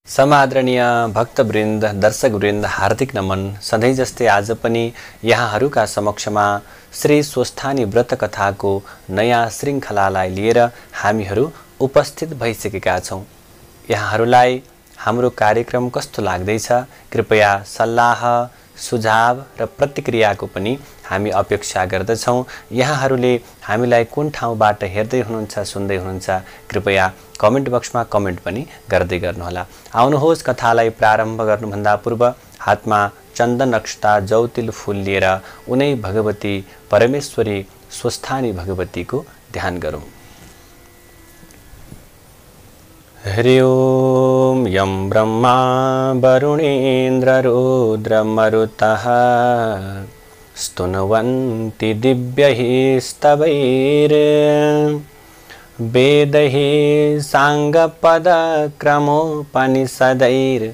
समादरणीय भक्तवृन्द, दर्शकवृन्द, हार्दिक नमन। सधैँ जस्तै आज पनि यहाँहरूका समक्षमा श्री स्वस्थानी व्रत कथाको नयाँ श्रृङ्खलालाई लिएर हामीहरू उपस्थित भइसकेका छौँ। यहाँहरूलाई हाम्रो कार्यक्रम कस्तो लाग्दैछ? कृपया सल्लाह, सुझाव र प्रतिक्रियाको पनि हामी अपेक्षा गर्दछौँ। यहाँहरूले हामीलाई कुन ठाउँबाट हेर्दै हुनुहुन्छ, सुन्दै हुनुहुन्छ, कृपया कमेन्ट बक्समा कमेन्ट पनि गर्दै गर्नुहोला। आउनुहोस्, कथालाई प्रारम्भ गर्नुभन्दा पूर्व हातमा चन्दन अक्षता जौतिल फूल लिएर उनै भगवती परमेश्वरी स्वस्थानी भगवतीको ध्यान गरौँ। हरि ओम। यं ब्रह्मा वरुणेन्द्र रुद्र मरुतः स्तुन्वन्ति दिव्यैः स्तवैर् वेदैः साङ्गपदक्रमोपनिषदैर्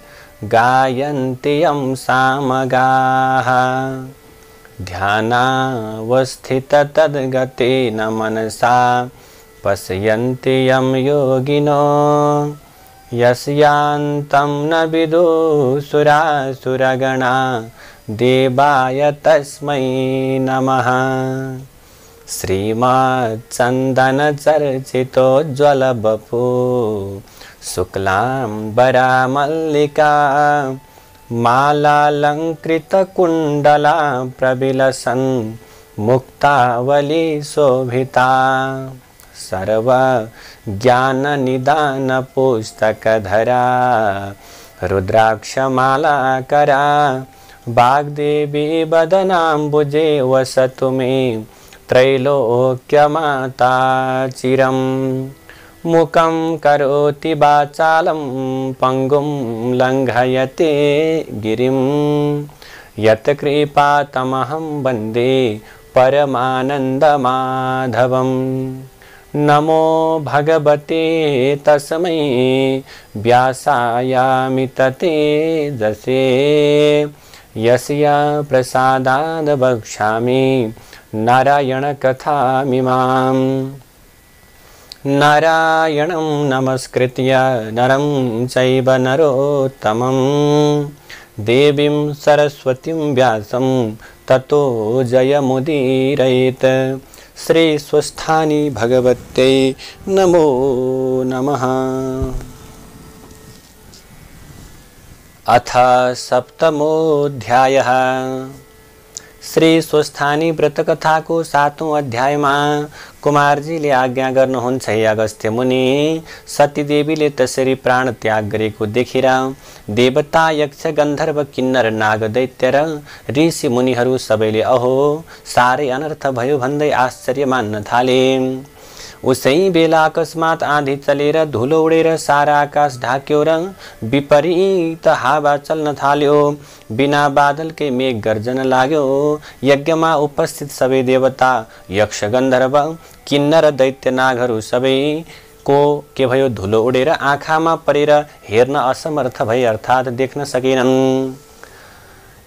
गायन्ति यं सामगाः ध्यानावस्थिततद्गतेन मनसा पश्यन्ति यं योगिनो यस्यान्तं न विदुसुरासुरगणा देवाय तस्मै नमः। श्रीमच्चन्दनचर्चितोज्ज्वलवपु शुक्लाम्बरा मल्लिका मालालङ्कृतकुण्डला प्रविलसन् मुक्तावली शोभिता सर्वज्ञाननिदानपुस्तकधरा रुद्राक्षमालाकरा वाग्देवी वदनाम्बुजे वसतु मे त्रैलोक्यमाता चिरं। मुखं करोति वाचालं पङ्गुं लङ्घयते गिरिं यत्कृपातमहं वन्दे परमानन्दमाधवं। नमो भगवते तस्मै व्यासायामित तेजसे यस्य प्रसादाद् वक्ष्यामि नारायणकथामिमाम्। नारायणं नमस्कृत्य नरं चैव नरोत्तमं देवीं सरस्वतीं व्यासं ततो जयमुदीरयेत्। श्री स्वस्थानी भगवत्यै नमो नमः। अथ सप्तमोऽध्यायः। श्री स्वस्थानी व्रत कथाको 7औं अध्यायमा कुमारजीले आज्ञा गर्नुहुन्छ, हे अगस्त्य मुनि, सतीदेवीले त्यसरी प्राण त्याग गरेको देखेर देवता, यक्ष, गन्धर्व, किन्नर, नाग, दैत्य र ऋषि मुनिहरू सबैले अहो साह्रै अनर्थ भयो भन्दै आश्चर्य मान्न थाले। उसै बेला अकस्मात आँधी चलेर धुलो उडेर सारा आकाश ढाक्यो र विपरीत हावा चल्न थाल्यो। बिना बादलकै मेघ गर्जन लाग्यो। यज्ञमा उपस्थित सबै देवता, यक्ष, गन्धर्व, किन्नर, दैत्य, नागहरू सबैको के भयो, धुलो उडेर आँखामा परेर हेर्न असमर्थ भए, अर्थात् देख्न सकेनन्।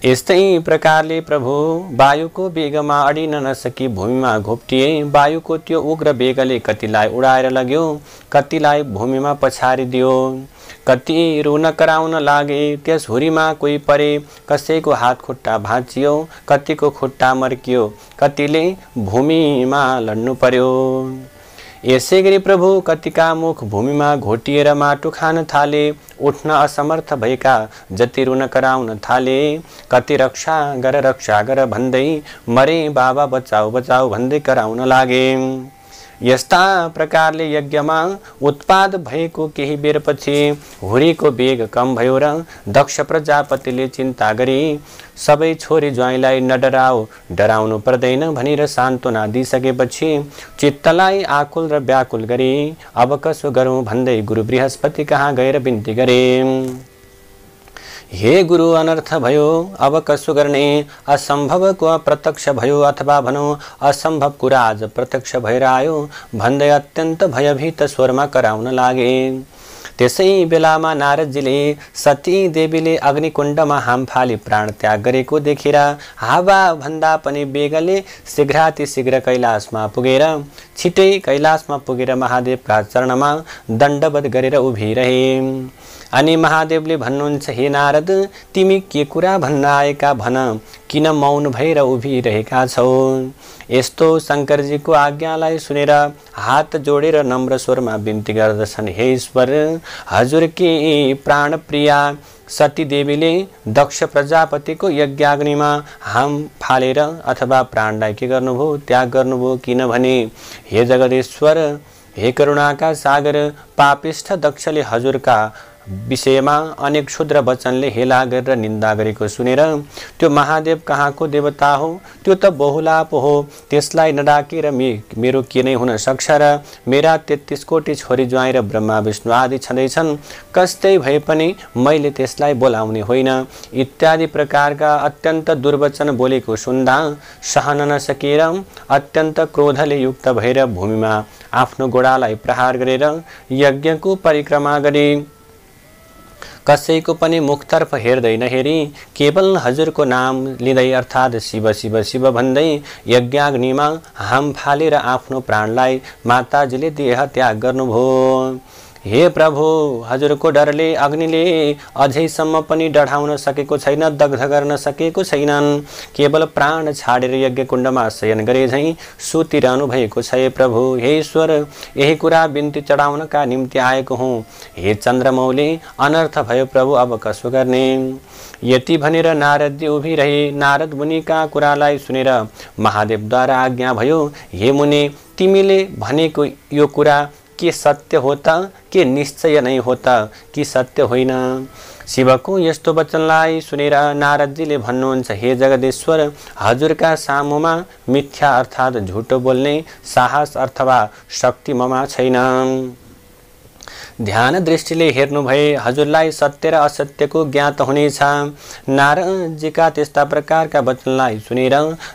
यस्तै प्रकारले प्रभु वायुको वेगमा अडिन नसकी भूमिमा घोप्टिए। वायुको त्यो उग्र वेगले कतिलाई उडाएर लग्यो, कतिलाई भूमिमा पछारिदियो। कति रुन कराउन लागे, त्यस हुरीमा कोही परे, कसैको हात खुट्टा भाँचियो, कतिको खुट्टा मर्कियो, कतिले भूमिमा लड्नु पर्यो। यसै गरी प्रभु कतिका मुख भूमिमा घोटिएर माटो खान थाले। उठ्न असमर्थ भएका जति रुन कराउन थाले। कति रक्षा गर भन्दै मरे, बाबा बचाऊ बचाऊ भन्दै कराउन लागे। यस्ता प्रकारले यज्ञमा उत्पाद भएको केही बेरपछि हुरीको वेग कम भयो र दक्ष प्रजापतिले चिन्ता गरी सबै छोरी ज्वाइँलाई नडराऊ, डराउनु पर्दैन भनेर सान्त्वना दिइसकेपछि चित्तलाई आकुल र व्याकुल गरी अब कसो गरौँ भन्दै गुरु बृहस्पति कहाँ गएर बिन्ती गरे। हे गुरु, अनर्थ भयो, अब कसो गर्ने? असम्भवको अप्रत्यक्ष भयो, अथवा भनौँ असम्भव कुरा आज प्रत्यक्ष भएर आयो भन्दै अत्यन्त भयभीत स्वरमा कराउन लागे। त्यसै बेलामा नारदजीले सती देवीले अग्निकुण्डमा हाम फाली प्राण त्याग गरेको देखेर हावा भन्दा पनि बेगले शीघ्रातिशीघ्र कैलाशमा पुगेर छिटै कैलाशमा पुगेर महादेवका चरणमा दण्डवत गरेर उभिरहे। अनि महादेवले भन्नुहुन्छ, हे नारद, तिमी के कुरा भन्न आएका भन, किन मौन भएर उभिरहेका छौ। यस्तो शङ्करजीको आज्ञालाई सुनेर हात जोडेर नम्र स्वरमा बिन्ती गर्दछन्, हे ईश्वर, हजुरकी प्राणप्रिया सती देवीले दक्ष प्रजापतिको यज्ञाग्निमा हाम फालेर अथवा प्राणलाई के गर्नुभयो, त्याग गर्नुभयो। किनभने हे जगदीश्वर, हे करुणाका सागर, पापिष्ठ दक्षले हजुरका विषयमा अनेक क्षुद्र वचनले हेला गरेर निन्दा गरेको सुनेर त्यो महादेव कहाँको देवता हो, त्यो त बहुलाप हो, त्यसलाई नडाकेर मेरो के नै हुन सक्छ र मेरा 33 कोटी छोरी ज्वाइँ र ब्रह्मा विष्णु आदि छँदैछन्, कस्तै भए पनि मैले त्यसलाई बोलाउने होइन इत्यादि प्रकारका अत्यन्त दुर्वचन बोलेको सुन्दा सहन नसकेर अत्यन्त क्रोधले युक्त भएर भूमिमा आफ्नो गोडालाई प्रहार गरेर यज्ञको परिक्रमा गरे। कसैको पनि मुखतर्फ हेर्दै नहेरी केवल हजुरको नाम लिँदै अर्थात् शिव शिव शिव भन्दै यज्ञाग्निमा हाम फालेर आफ्नो प्राणलाई माताजीले देह त्याग गर्नुभयो। हे प्रभु, हजुरको डरले अग्निले अझैसम्म पनि डढाउन सकेको छैन, दग्ध गर्न सकेको छैनन्, केवल प्राण छाडेर यज्ञकुण्डमा शयन गरे झैँ सुतिरहनु भएको छ। हे प्रभु, हे ईश्वर, यही कुरा बिन्ती चढाउनका निम्ति आएको हुँ। हे चन्द्रमौली, अनर्थ भयो प्रभु, अब कसो गर्ने। यति भनेर नारदजी उभिरहे। नारद मुनिका कुरालाई सुनेर महादेवद्वारा आज्ञा भयो, हे मुनि, तिमीले भनेको यो कुरा के सत्य हो त, के निश्चय नै हो त, कि सत्य होइन। शिवको यस्तो वचनलाई सुनेर नारदजीले भन्नुहुन्छ, हे जगदीश्वर, हजुरका सामुमा मिथ्या अर्थात् झुटो बोल्ने साहस अथवा शक्ति ममा छैन। ध्यान दृष्टिले हेर्नु भए हजुरलाई सत्य र असत्यको ज्ञात हुनेछ। नारदजीका त्यस्ता प्रकारका वचनलाई सुनेर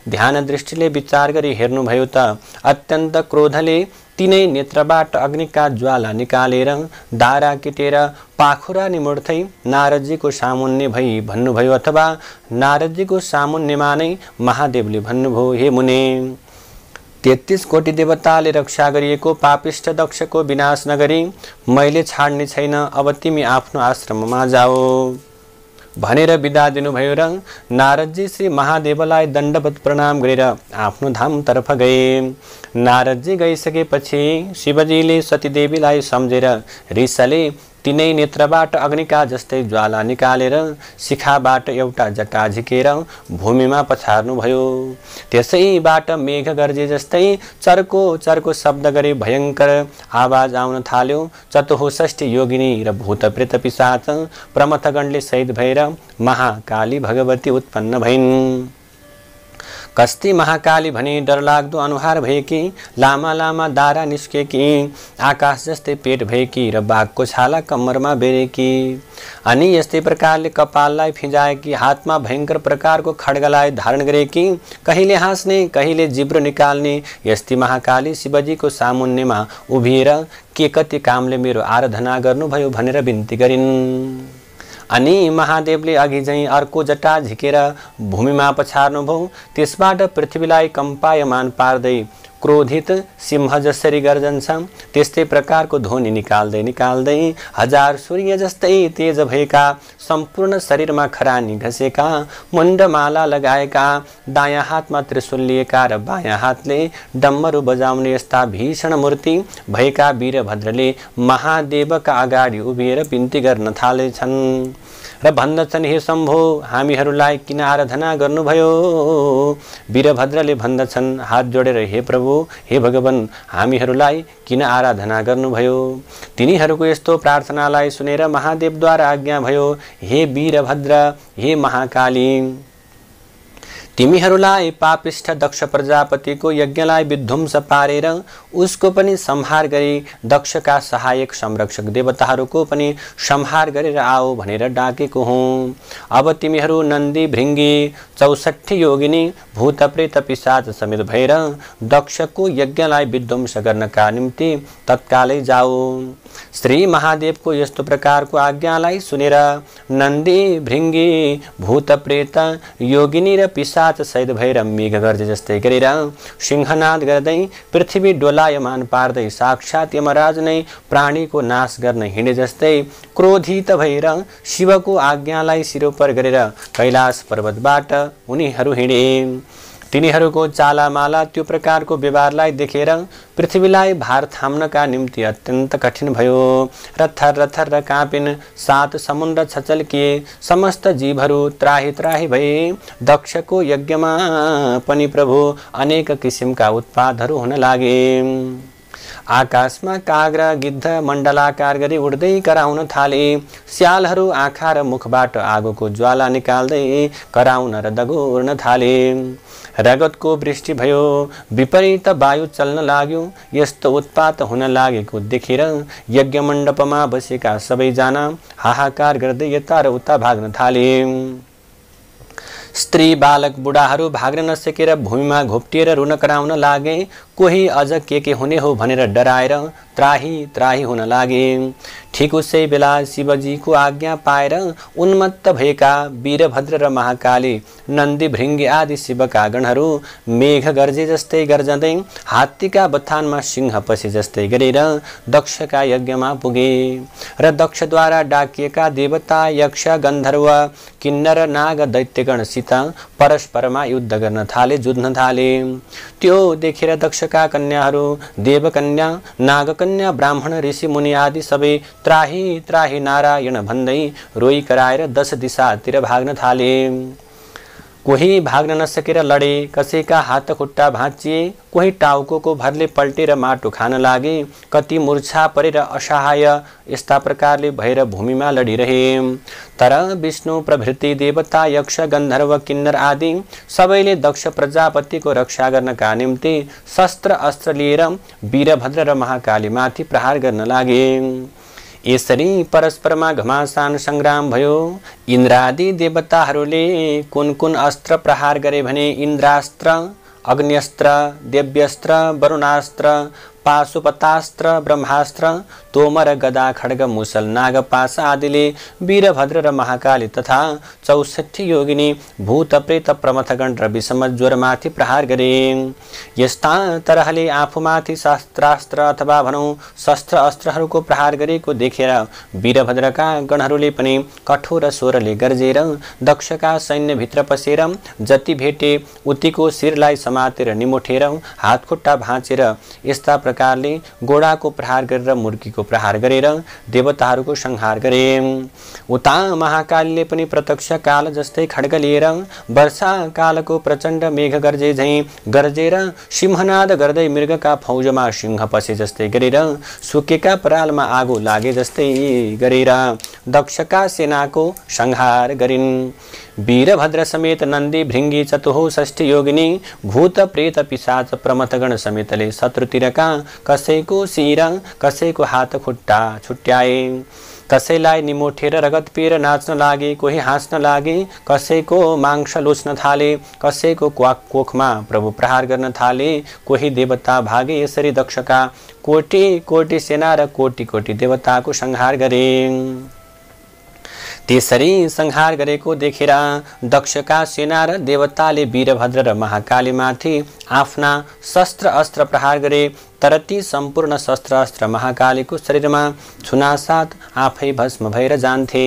ध्यान दृष्टिले विचार गरी हेर्नुभयो त अत्यन्त क्रोधले तिनै नेत्रबाट अग्निका ज्वाला निकालेर दारा किटेर पाखुरा निमुड्दै नारदजीको सामुन्ने भई भन्नुभयो, अथवा नारदजीको सामुन्नेमा नै महादेवले भन्नुभयो, हे मुने, 33 कोटी देवताले रक्षा गरिएको पापिष्ठ दक्षको विनाश नगरी मैले छाड्ने छैन, अब तिमी आफ्नो आश्रममा जाओ भनेर बिदा दिनुभयो र नारदजी श्री महादेवलाई दण्डवत प्रणाम गरेर आफ्नो धामतर्फ गए। नारदजी गइसकेपछि शिवजीले सतीदेवीलाई सम्झेर रिसले तिनै नेत्रबाट अग्निका जस्तै ज्वाला निकालेर शिखाबाट एउटा जटा झिकेर भूमिमा पछार्नुभयो। त्यसैबाट मेघ गर्जे जस्तै चर्को चर्को शब्द गरी भयङ्कर आवाज आउन थाल्यो। चतुःषष्ठी योगिनी र भूत प्रेत पिशाच प्रमथगणले सहित भएर महाकाली भगवती उत्पन्न भइन्। कस्ती महाकाली भने डरलाग्दो अनुहार भएकी, लामा लामा दारा निस्केकी, आकाश जस्तै पेट भएकी र बाघको छाला कम्मरमा बेरेकी, अनि यस्तै प्रकारले कपाललाई फिजाएकी, हातमा भयङ्कर प्रकारको खड्गलाई धारण गरेकी, कहिले हाँस्ने कहिले जिब्रो निकाल्ने यस्ती महाकाली शिवजीको सामुन्नेमा उभिएर के कति कामले मेरो आराधना गर्नुभयो भनेर बिन्ती गरिन्। अनि महादेवले अघि झैं अर्को जटा झिकेर भूमिमा पछार्नुभयो। त्यसबाट पृथ्वीलाई कम्पायमान पार्दै क्रोधित सिंह जसरी गर्जन्छ त्यस्तै प्रकारको ध्वनि निकाल्दै निकाल्दै हजार सूर्य जस्तै तेज भएका, सम्पूर्ण शरीरमा खरानी घसेका, मुण्डमाला लगाएका, दायाँ हातमा त्रिशूल लिएका र बायाँ हातले डम्बरू बजाउने यस्ता भीषण मूर्ति भएका वीरभद्रले महादेवका अगाडि उभिएर बिन्ती गर्न थालेछन् र भन्दछन्, हे शम्भो, हामीहरूलाई किन आराधना गर्नुभयो। वीरभद्रले भन्दछन् हात जोडेर, हे प्रभु, हे भगवान, हामीहरूलाई किन आराधना गर्नुभयो। तिनीहरूको यस्तो प्रार्थनालाई सुनेर महादेवद्वारा आज्ञा भयो, हे वीरभद्र, हे महाकाली, तिमीहरूलाई पापिष्ठ दक्ष प्रजापतिको यज्ञलाई विध्वंस पारेर उसको पनि संहार गरी दक्षका सहायक संरक्षक देवताहरूको पनि संहार गरेर आओ भनेर डाकेको हुँ। अब तिमीहरू नन्दी, भृङ्गी, 64 योगिनी, भूत प्रेत पिशाच समेत भएर दक्षको यज्ञलाई विध्वंस गर्नका निम्ति तत्कालै जाऊ। श्री महादेवको यस्तो प्रकारको आज्ञालाई सुनेर नन्दी भृङ्गी भूत प्रेत योगिनी र पिशाच सहित भएर मेघ गर्जे जस्तै गरेर सिंहनाद गर्दै पृथ्वी डोलायमान पार्दै साक्षात् यमराज नै प्राणीको नाश गर्न हिँडे जस्तै क्रोधित भएर शिवको आज्ञालाई सिरोपर गरेर कैलाश पर्वतबाट उनीहरू हिँडे। तिनीहरूको चालामाला त्यो प्रकारको व्यवहारलाई देखेर पृथ्वीलाई भार थाम्नका निम्ति अत्यन्त कठिन भयो र थर काँपिन। सात समुद्र छचल्किए, समस्त जीवहरू त्राही त्राही भए। दक्षको यज्ञमा पनि प्रभु अनेक किसिमका उत्पातहरू हुन लागे। आकाशमा काग र गिद्ध मण्डलाकार गरी उड्दै कराउन थाले। स्यालहरू आँखा र मुखबाट आगोको ज्वाला निकाल्दै कराउन र दगुर्न थाले। रगतको वृष्टि भयो, विपरीत वायु चल्न लाग्यो। यस्तो उत्पात हुन लागेको देखेर यज्ञ मण्डपमा बसेका सबैजना हाहाकार गर्दै यता र उता भाग्न थाले। स्त्री बालक बुढाहरू भाग्न नसकेर भूमिमा घोप्टिएर रुन कराउन लागे। कोही अझ के हुने हो भनेर डराएर त्राही त्राही हुन लागे। ठिक उसै बेला शिवजीको आज्ञा पाएर उन्मत्त भएका वीरभद्र र महाकाली नन्दी भृङ्गी आदि शिवका गणहरू मेघ गर्जे जस्तै गर्जँदै हात्तीका बथानमा सिंह पसे जस्तै गरेर दक्षका यज्ञमा पुगे र दक्षद्वारा डाकिएका देवता यक्ष गन्धर्व किन्नर नाग दैत्यगणसित परस्परमा युद्ध गर्न थाले, जुझ्न थाले। त्यो देखेर दक्षका कन्याहरू देवकन्या नागकन्या ब्राह्मण ऋषि मुनि आदि सबै त्राही त्राही नारायण भन्दै रोई कराएर 10 दिशातिर भाग्न थाले। कोही भाग्न नसकेर लडे, कसैका हात खुट्टा भाँचिए, कोही टाउको भरले पल्टेर माटो खान लागे, कति मूर्छा परेर असहाय यस्ता प्रकारले भएर भूमिमा लडिरहे। तर विष्णु प्रभृति देवता यक्ष गन्धर्व किन्नर आदि सबैले दक्ष प्रजापतिको रक्षा गर्नका निम्ति शस्त्र अस्त्र लिएर वीरभद्र र महाकालीमाथि प्रहार गर्न लागे। यसरी परस्परमा घमासान संग्राम भयो। इन्द्रादि देवताहरूले कुन कुन अस्त्र प्रहार गरे भने इन्द्रास्त्र, अग्न्यस्त्र, देव्यस्त्र, वरुणास्त्र, पाशुपतास्त्र, ब्रह्मास्त्र, तोमर गदा खड्ग मुसल नागपाश आदिले वीरभद्र र महाकाली तथा 64 योगिनी भूत प्रेत प्रमथगण र विषम ज्वरमाथि प्रहार गरे। यस्ता तरहले आफूमाथि शस्त्रास्त्र अथवा भनौँ शस्त्र अस्त्रहरूको प्रहार गरेको देखेर वीरभद्रका गणहरूले पनि कठोर स्वरले गर्जेर दक्षका सैन्यभित्र पसेर जति भेटे उतिको शिरलाई समातेर निमोठेर हात खुट्टा भाँचेर यस्ता प्रकारले गोडाको प्रहार गरेर मुर्कीको प्रहार गरेर देवताहरूको संहार गरे। उता महाकालीले पनि प्रत्यक्ष काल जस्तै खड्ग लिएर वर्षा कालको प्रचण्ड मेघ गर्जे झैं गर्जेर सिंहनाद गर्दै मृगका फौजमा सिंह पसे जस्तै गरेर सुकेका परालमा आगो लागे जस्तै गरेर दक्षका सेनाको संहार गरिन्। वीरभद्र समेत नन्दी भृङ्गी चतुहो षष्ठी योगिनी भूत प्रेत पिशाच प्रमथगण समेतले शत्रुतिरका कसैको शिर कसैको हात खुट्टा छुट्याए, कसैलाई निमोठेर रगत पिएर नाच्न लागे, कोही हाँस्न लागे, कसैको मांस लुच्न थाले, कसैको कोखमा प्रभु प्रहार गर्न थाले, कोही देवता भागे। यसरी दक्षका कोटि कोटि सेना र कोटि कोटि देवताको संहार गरे। त्यसरी संहार गरेको देखेर दक्षका सेना र देवताले वीरभद्र र महाकालीमाथि आफ्ना शस्त्र अस्त्र प्रहार गरे। तर ती सम्पूर्ण शस्त्र अस्त्र महाकालीको शरीरमा छुनासाथ आफै भस्म भएर जान्थे।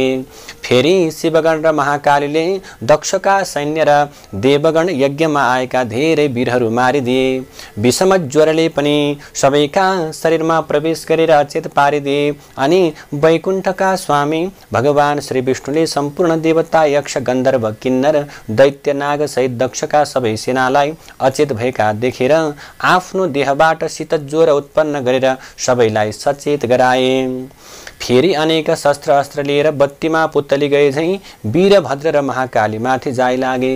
फेरि शिवगण र महाकालीले दक्षका सैन्य र देवगण यज्ञमा आएका धेरै वीरहरू मारिदिए। विषम ज्वरले पनि सबैका शरीरमा प्रवेश गरेर अचेत पारिदिए। अनि वैकुण्ठका स्वामी भगवान श्री विष्णुले सम्पूर्ण देवता यक्ष गन्धर्व किन्नर दैत्य नाग सहित दक्षका सबै सेनालाई अचेत भएका देखेर आफ्नो देहबाट शीत ज्वरो उत्पन्न गरेर सबैलाई सचेत गराए। फेरि अनेक शस्त्र अस्त्र लिएर बत्तीमा पुतली गए झैं वीरभद्र र महाकाली माथि जाइ लागे।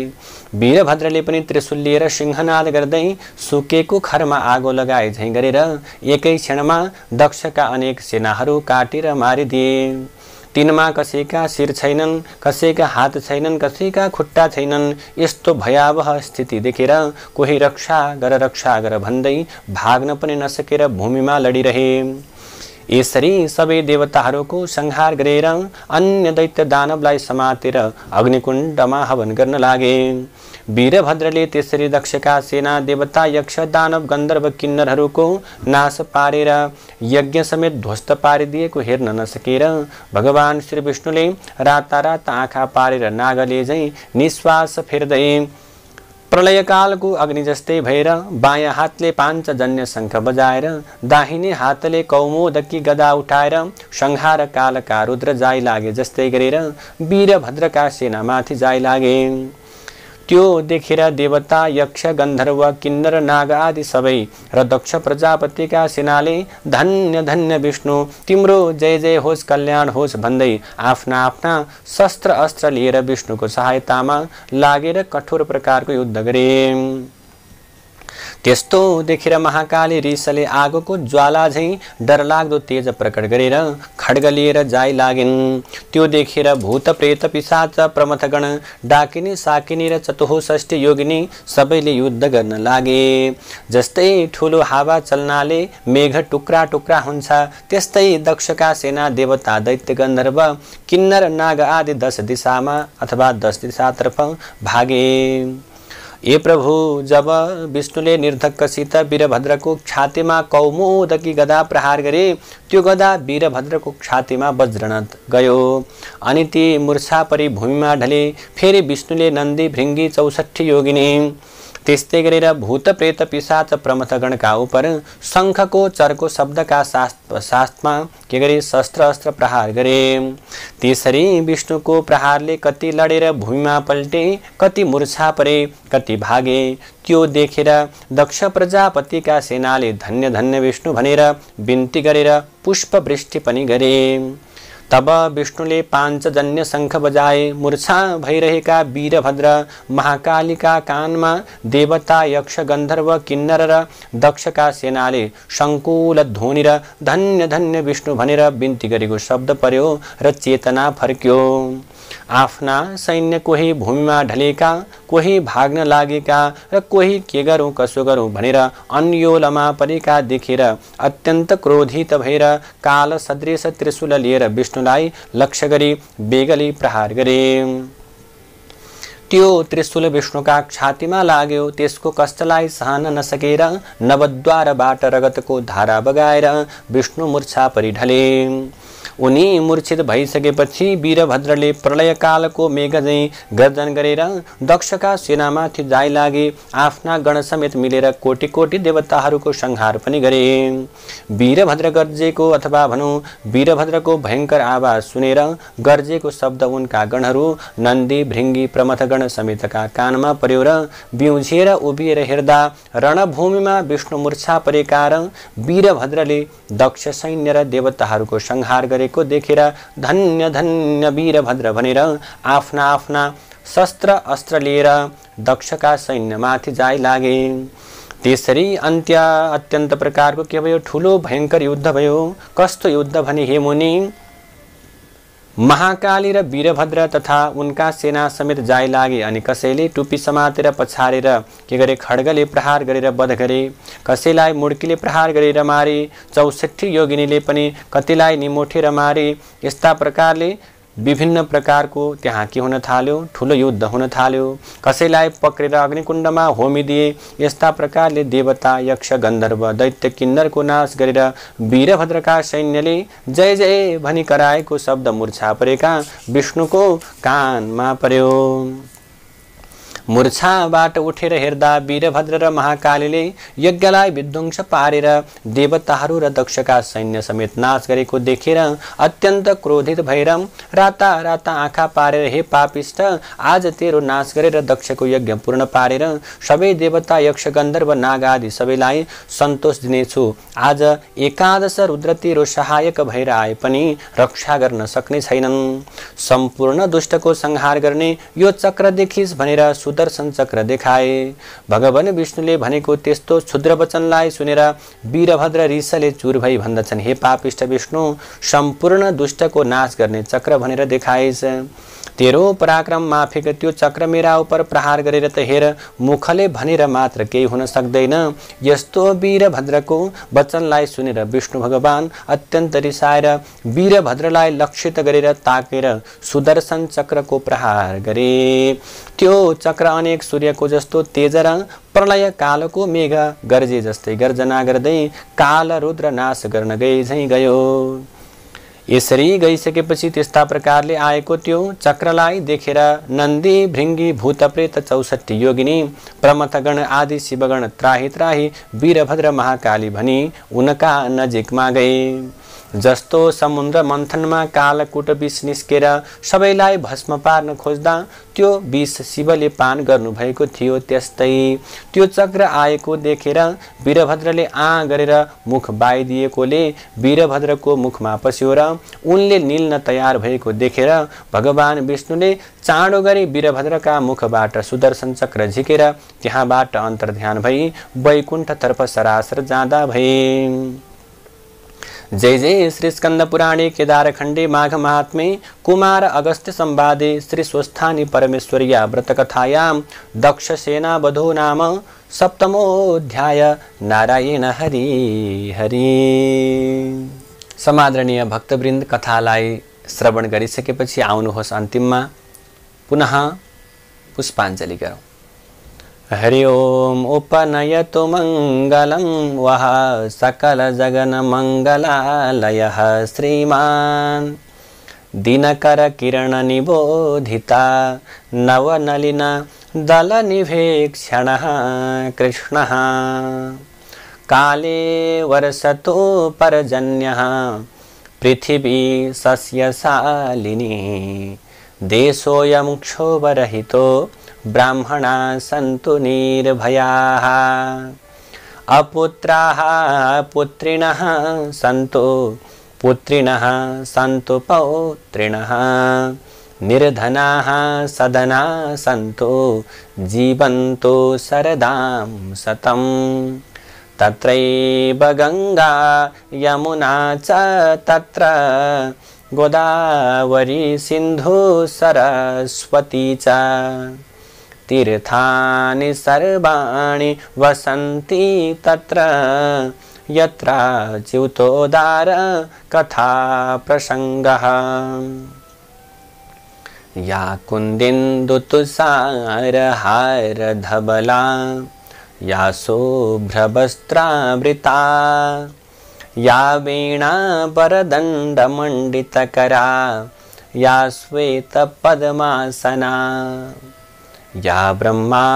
वीरभद्रले पनि त्रिशूल लिएर सिंहनाद गर्दै सुकेको खरमा आगो लगाए झैं गरेर एकै क्षणमा दक्षका अनेक सेनाहरू काटेर मारिदिए। तिनमा कसैका शिर छैनन्, कसैका हात छैनन्, कसैका खुट्टा छैनन्। यस्तो भयावह स्थिति देखेर कोही रक्षा गर भन्दै भाग्न पनि नसकेर भूमिमा लडिरहे। यसरी सबै देवताहरूको संहार गरेर अन्य दैत्य दानवलाई समातेर अग्निकुण्डमा हवन गर्न लागे। वीरभद्रले त्यसरी दक्षका सेना देवता यक्ष दानव गन्धर्व किन्नरहरूको नाश पारेर यज्ञ समेत ध्वस्त पारिदिएको हेर्न नसकेर भगवान श्री विष्णुले रातारात आँखा पारेर नागले झैं निश्वास फेर्दै प्रलयकालको अग्नि जस्तै भएर बायाँ हातले पाञ्चजन्य शङ्ख बजाएर दाहिने हातले कौमोदकी गदा उठाएर संहार कालका रुद्र जाई लागे जस्तै गरेर वीरभद्रका सेनामाथि जाई लागे। त्यो देखेर देवता यक्ष गन्धर्व किन्नर नाग आदि सबै र दक्ष प्रजापतिका सेनाले धन्य धन्य विष्णु तिम्रो जय जय होस् कल्याण होस् भन्दै आफ्ना आफ्ना शस्त्र अस्त्र लिएर विष्णुको सहायतामा लागेर कठोर प्रकारको युद्ध गरे। त्यस्तो देखेर महाकाली रिसले आगोको ज्वाला झैं डरलाग्दो तेज प्रकट गरेर खड्ग लिएर जाई लागिन्। त्यो देखेर भूत प्रेत पिशाच प्रमथगण डाकिनी साकिनी र चतुःषष्ठी योगिनी सबैले युद्ध गर्न लागे। जस्तै ठुलो हावा चल्नाले मेघ टुक्रा टुक्रा हुन्छ त्यस्तै दक्षका सेना देवता दैत्य गन्धर्व किन्नर नाग आदि 10 दिशामा अथवा 10 दिशातर्फ भागे। ए प्रभु, जब विष्णुले निर्धक्कसित वीरभद्रको छातीमा कौमोदकी गदा प्रहार गरे त्यो गदा वीरभद्रको छातीमा वज्रनाथ गयो अनि ती मूर्छा परि भूमिमा ढले। फेरि विष्णुले नन्दी भृङ्गी 64 योगिनी त्यस्तै गरेर भूत प्रेत पिशाच प्रमथगणका उपर शङ्खको चर्को शब्दका साथमा के गरे शस्त्र अस्त्र प्रहार गरे। त्यसरी विष्णुको प्रहारले कति लडेर भूमिमा पल्टे, कति मूर्छा परे, कति भागे। त्यो देखेर दक्ष प्रजापतिका सेनाले धन्य धन्य विष्णु भनेर बिन्ती गरेर पुष्प वृष्टि पनि गरे। तब विष्णुले पाञ्चजन्य शङ्ख बजाए। मूर्छा भइरहेका वीरभद्र महाकालीका कानमा देवता यक्ष गन्धर्व किन्नर र दक्षका सेनाले शङ्कुल ध्वनि र धन्य धन्य विष्णु भनेर बिन्ती गरेको शब्द पर्यो र चेतना फर्क्यो। आफ्ना सैन्य कोही भूमिमा ढलेका, कोही भाग्न लागेका र कोही के गरौँ कसो गरौँ भनेर अन्योलमा परेका देखेर अत्यन्त क्रोधित भएर काल सदृश त्रिशूल लिएर विष्णुलाई लक्ष्य गरी बेगली प्रहार गरे। त्यो त्रिशूल विष्णुका छातीमा लाग्यो। त्यसको कष्टलाई सहन नसकेर नवद्वारबाट रगतको धारा बगाएर विष्णु मूर्छा परि ढले। उनी मूर्छित भइसकेपछि वीरभद्रले प्रलयकालको मेघ झैं गर्जन गरेर दक्षका सेनामाथि जाई लागे। आफ्ना गण समेत मिलेर कोटि कोटि देवताहरूको संहार पनि गरे। वीरभद्र गर्जेको अथवा भनौँ वीरभद्रको भयंकर आवाज सुनेर गर्जेको शब्द उनका गणहरू नन्दी भृङ्गी प्रमथगण समेतका कानमा पर्यो र बिउझिएर उभिएर हेर्दा रणभूमिमा विष्णु मूर्छा परेका र वीरभद्रले दक्ष सैन्य र देवताहरूको संहार गरे को देखेर धन्य धन्य वीरभद्र भनेर आफ्ना आफ्ना शस्त्र अस्त्र लिएर दक्षका सैन्यमाथि जाई लागे। त्यसरी अत्यन्त प्रकारको के भयो, ठुलो भयंकर युद्ध भयो। कस्तो युद्ध भने हे मुनि, महाकाली र वीरभद्र तथा उनका सेना समेत जाई लागे अनि कसैले टुपी समातेर पछारेर के गरे खड्गले प्रहार गरेर वध गरे, कसैलाई मुड्कीले प्रहार गरेर मारे, 64 योगिनीले पनि कतिलाई निमोठेर मारे। यस्ता प्रकारले विभिन्न प्रकारको त्यहाँ के हुन थाल्यो, ठुलो युद्ध हुन थाल्यो। कसैलाई पक्रेर अग्निकुण्डमा होमिदिए। यस्ता प्रकारले देवता यक्ष गन्धर्व दैत्य किन्नरको नाश गरेर वीरभद्रका सैन्यले जय जय भनी कराएको शब्द मूर्छा परेका विष्णुको कानमा पर्यो। मूर्छाबाट उठेर हेर्दा वीरभद्र र महाकालीले यज्ञलाई विध्वंस पारेर देवताहरू र दक्षका सैन्य समेत नाश गरेको देखेर अत्यन्त क्रोधित भएर राता राता आँखा पारेर हे पापिष्ट, आज तेरो नाश गरेर दक्षको यज्ञ पूर्ण पारेर सबै देवता यक्ष गन्धर्व नाग आदि सबैलाई सन्तोष दिनेछु। आज एकादश रुद्र तेरो सहायक भएर आए पनि रक्षा गर्न सक्ने छैनन्। सम्पूर्ण दुष्टको संहार गर्ने यो चक्र देखिस् भनेर सुदर्शन चक्र देखाए। भगवान विष्णुले भनेको त्यस्तो क्षुद्र वचनलाई सुनेर वीरभद्र रिसले चुर भई भन्दछन्, हे पापिष्ट विष्णु, सम्पूर्ण दुष्टको नाश गर्ने चक्र भनेर देखाएछ। तेरो पराक्रम माफिक त्यो चक्र मेरा उपर प्रहार गरेर त हेर, मुखले भनेर मात्र केही हुन सक्दैन। यस्तो वीरभद्रको वचनलाई सुनेर विष्णु भगवान अत्यन्त रिसाएर वीरभद्रलाई लक्षित गरेर ताकेर सुदर्शन चक्रको प्रहार गरे। त्यो चक्र अनेक सूर्यको जस्तो तेज र प्रलय कालको मेघ गर्जे जस्तै गर्जना गर्दै काल रुद्र नाश गर्न गए झैं गयो। यसरी गइसकेपछि त्यस्ता प्रकारले आएको त्यो चक्रलाई देखेर नन्दी भृङ्गी भूतप्रेत 64 योगिनी प्रमथगण आदि शिवगण त्राही त्राही वीरभद्र महाकाली भनी उनका नजिकमा गए। जस्तो समुद्र मन्थनमा कालकूट विष निस्केर सबैलाई भस्म पार्न खोज्दा त्यो विष शिवले पान गर्नुभएको थियो, त्यस्तै त्यो चक्र आएको देखेर वीरभद्रले गरेर मुख बाइदिएकोले वीरभद्रको मुखमा पस्यो र उनले निल्न तयार भएको देखेर भगवान विष्णुले चाँडो गरी वीरभद्रका मुखबाट सुदर्शन चक्र झिकेर त्यहाँबाट अन्तर्ध्यान भई वैकुण्ठतर्फ सरासर जाँदा भए। जय जय श्री स्कंद पुराणे केदारखंडे माघ महात्मे कुमार अगस्त्य संवादे श्री स्वस्थानी परमेश्वर्या व्रतकथायां दक्षसेना वधो नाम सप्तमोऽध्याय। नारायण हरि हरि। समादरणीय भक्तवृन्द, कथालाई श्रवण गरिसकेपछि आउनुहोस् अन्तिममा पुनः पुष्पाञ्जलि गरौँ। हरि ओम उपनयतु मंगलं वः सकल जगन मंगलालयः श्रीमान दिनकर किरण निबोधिता नवनलिन दल निभेक्षणः कृष्णः काले वर्षतो पर्जन्यः पृथिवी सस्यशालिनी देशोऽयं क्षोभरहितो ब्राह्मणा सन्तु निर्भयाः अपुत्राः पुत्रिणः सन्तु पुत्रिणः सन्तु पौत्रिणः निर्धनाः सदना सन्तु जीवन्तु शरदां शतं तत्रैव गंगा यमुना च तत्र गोदावरी सिन्धु सरस्वती च तीर्थानि सर्वाणि वसन्ति तत्र यत्र च्युतोदार कथा प्रसंगः या कुन्दिन्दु तुषार हार धबला या शुभ्रवस्त्रावृता या वीणा वरदण्ड मंडितकरा या श्वेत पद्मासना या ब्रह्मा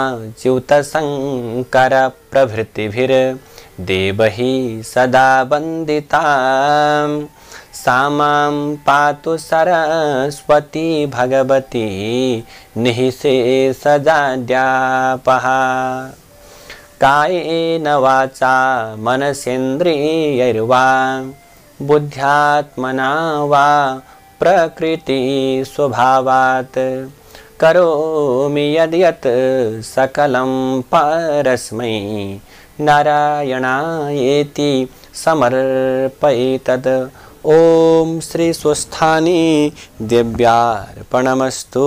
च्युत शंकर प्रभृतिभिर्देवही सदा वन्दिता सा मां पातु सरस्वती भगवती निःशेषजाड्यापः कायेन वाचा मनसेन्द्रियैर्वा बुद्ध्यात्मना वा प्रकृति स्वभावात् करोमि यद्यत् सकलं परस्मै नारायणायेति समर्पयेतत्। ओम श्री स्वस्थानी दिव्यार्पणमस्तु।